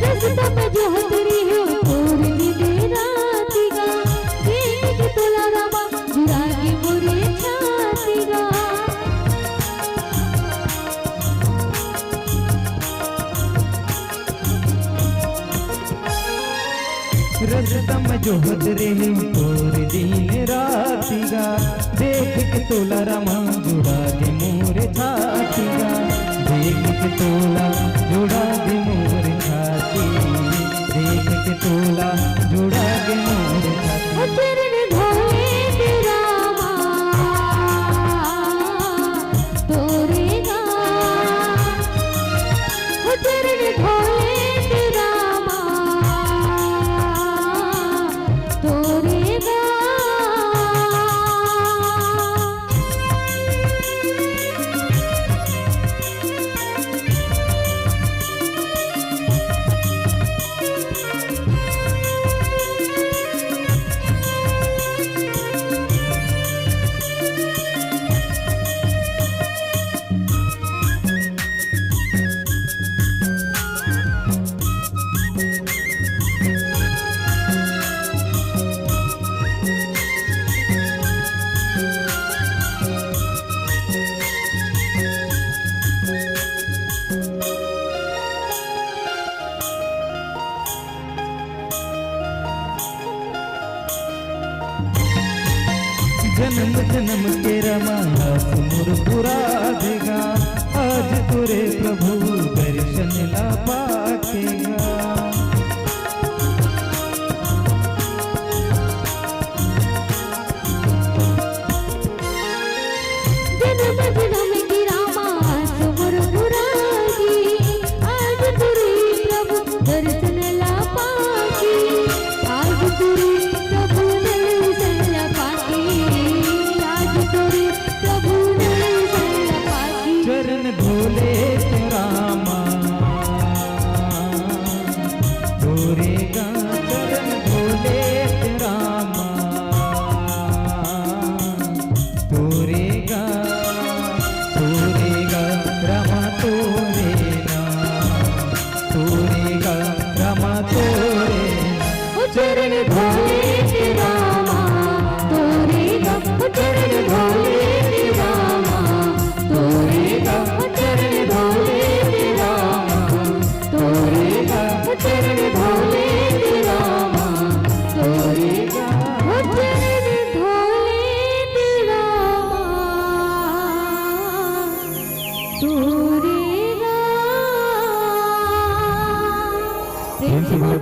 रस्ता में जो हतरी है तोर दिन रातिगा देख के तोला रामा जुड़ा के मोरे छातिगा रस्ता में जो हतरे तोर दिन रातिगा देख के तोला रामा जुड़ा के मोरे छातिगा देख के तोला जुड़ा के मोरे छाती देख के तोला जुड़ा के मोरे छाती चरण धोए तेरा तोरेगा चरण धोए तेरा तोरेगा जन्म जन्म के रमाना मोर पूरा देगा आज तुरे प्रभु दर्शन ला पाकेगा जन्म जन्म की रामा मोर पूरा आज तुरे प्रभु दर्शन ला पाके आज तुरे प्रभु दर्शन ला पाके आज तुरे प्रभु दर्शन ला पाके चरण धोले रामा तोरेगा चरण धोले रामा तोरेगा तोरेगा रामा तोरेगा तोरेगा रामा तोरेगा चरण धोले रामा तोरेगा चरण धोले रामा तोरेगा चरण धोले रामा तोरेगा चरण धोले रामा तोरेगा चरण धोले रामा तोरेगा।